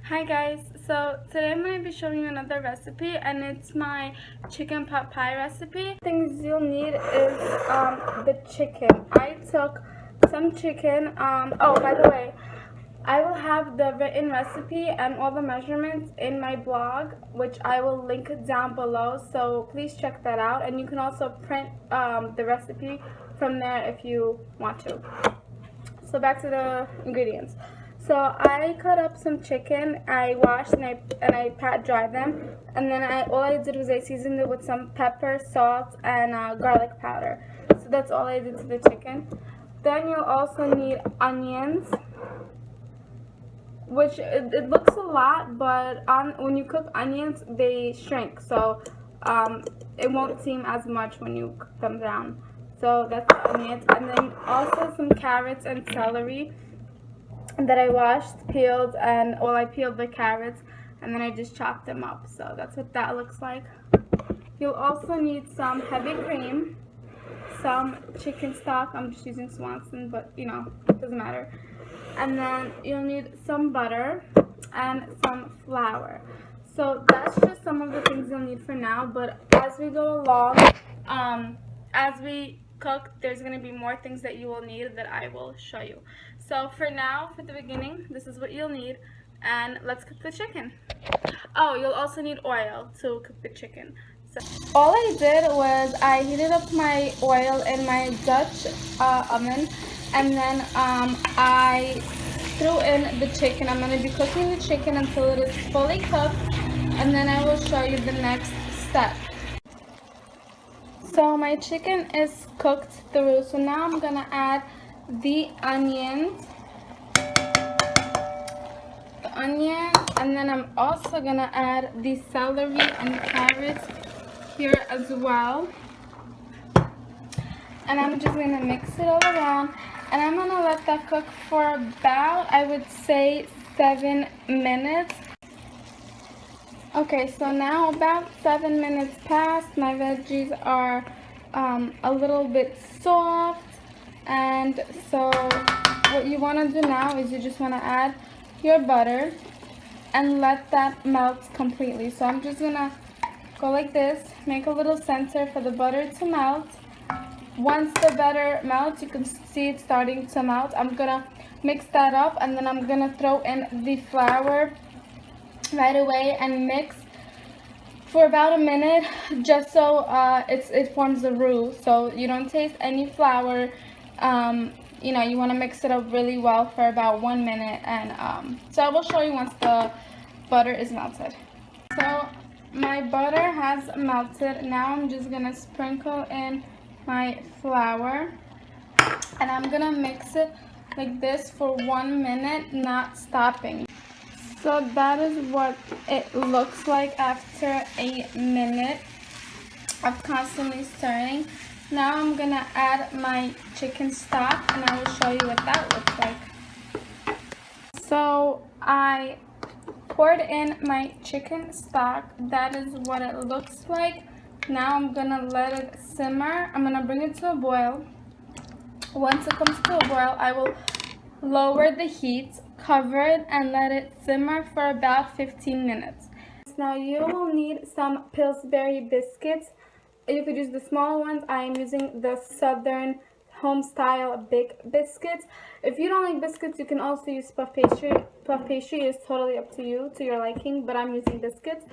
Hi guys, so today I'm going to be showing you another recipe and it's my chicken pot pie recipe. Things you'll need is the chicken. I took some chicken, oh by the way, I will have the written recipe and all the measurements in my blog, which I will link down below, so please check that out, and you can also print the recipe from there if you want to. So back to the ingredients. So I cut up some chicken. I washed and I pat dried them, and then all I did was I seasoned it with some pepper, salt, and garlic powder. So that's all I did to the chicken. Then you'll also need onions, which it looks a lot, but when you cook onions, they shrink. So it won't seem as much when you cook them down. So that's the onions, and then also some carrots and celery that I washed, peeled, and I peeled the carrots and then I just chopped them up. So that's what that looks like. You'll also need some heavy cream, some chicken stock. I'm just using Swanson, but you know, it doesn't matter. And then you'll need some butter and some flour. So that's just some of the things you'll need for now, but as we go along, as we cook, there's going to be more things that you will need that I will show you. So for now, for the beginning, this is what you'll need, and let's cook the chicken. Oh, you'll also need oil to cook the chicken. So all I did was I heated up my oil in my Dutch oven, and then I threw in the chicken. I'm going to be cooking the chicken until it is fully cooked, and then I will show you the next step. So my chicken is cooked through, so now I'm going to add the onions, and then I'm also going to add the celery and carrots here as well. And I'm just going to mix it all around, and I'm going to let that cook for about, I would say, 7 minutes. Okay, so now about 7 minutes passed. My veggies are a little bit soft, and so what you want to do now is you just want to add your butter and let that melt completely. So I'm just going to go like this, make a little center for the butter to melt. Once the butter melts, you can see it starting to melt. I'm going to mix that up, and then I'm going to throw in the flour right away and mix for about a minute, just so it forms a roux, so you don't taste any flour. You know, you want to mix it up really well for about 1 minute, and so I will show you once the butter is melted. So my butter has melted. Now I'm just gonna sprinkle in my flour, and I'm gonna mix it like this for 1 minute, not stopping. So that is what it looks like after a minute of constantly stirring. Now I'm gonna add my chicken stock, and I will show you what that looks like. So I poured in my chicken stock. That is what it looks like. Now I'm gonna let it simmer. I'm gonna bring it to a boil. Once it comes to a boil, I will lower the heat, cover it, and let it simmer for about 15 minutes. Now you will need some Pillsbury biscuits. You could use the small ones. I am using the Southern home style big biscuits. If you don't like biscuits, you can also use puff pastry. Puff pastry is totally up to you, to your liking, but I'm using biscuits.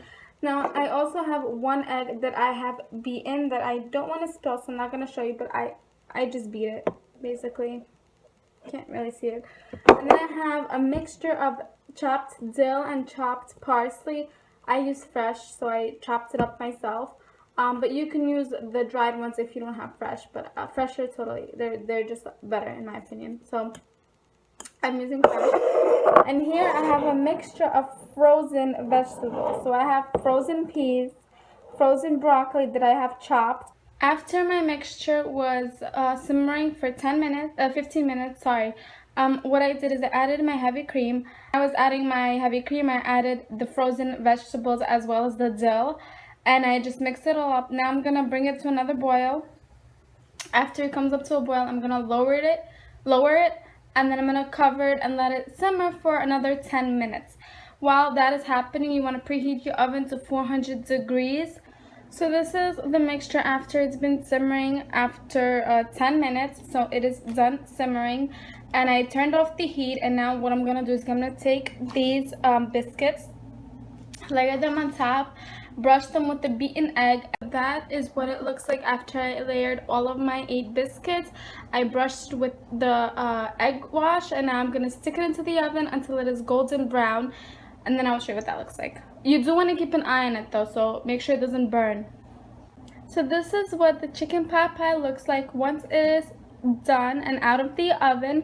Now I also have 1 egg that I have beaten that I don't want to spill, so I'm not going to show you, but I just beat it basically. Can't really see it. And then I have a mixture of chopped dill and chopped parsley. I use fresh, so I chopped it up myself. But you can use the dried ones if you don't have fresh. But fresh are totally, they're just better in my opinion. So I'm using fresh. And here I have a mixture of frozen vegetables. So I have frozen peas, frozen broccoli that I have chopped. After my mixture was simmering for 15 minutes, sorry, what I did is I added my heavy cream. I was adding my heavy cream, I added the frozen vegetables as well as the dill, and I just mixed it all up. Now I'm going to bring it to another boil. After it comes up to a boil, I'm going to lower it, and then I'm going to cover it and let it simmer for another 10 minutes. While that is happening, you want to preheat your oven to 400 degrees. So this is the mixture after it's been simmering after 10 minutes. So it is done simmering, and I turned off the heat. And now what I'm gonna do is I'm gonna take these biscuits, layer them on top, brush them with the beaten egg. That is what it looks like after I layered all of my 8 biscuits. I brushed with the egg wash, and now I'm gonna stick it into the oven until it is golden brown, and then I'll show you what that looks like. You do want to keep an eye on it though, so make sure it doesn't burn. So this is what the chicken pot pie looks like once it is done and out of the oven.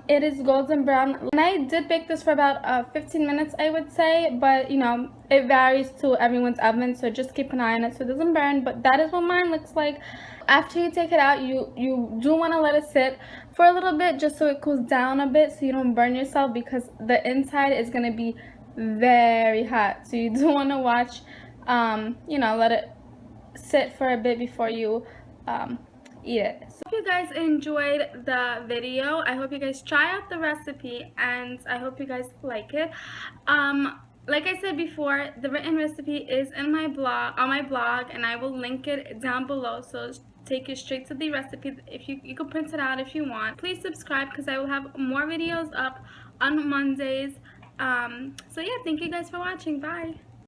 It is golden brown, and I did bake this for about 15 minutes, I would say, but you know, it varies to everyone's oven, so just keep an eye on it so it doesn't burn. But that is what mine looks like. After you take it out, you do want to let it sit for a little bit just so it cools down a bit, so you don't burn yourself, because the inside is going to be very hot. So you do want to watch, you know, let it sit for a bit before you eat it. So I hope you guys enjoyed the video. I hope you guys try out the recipe, and I hope you guys like it. Like I said before, the written recipe is in my blog, on my blog, and I will link it down below, so take you straight to the recipe. If you can print it out if you want. Please subscribe, because I will have more videos up on Mondays. So yeah, thank you guys for watching. Bye.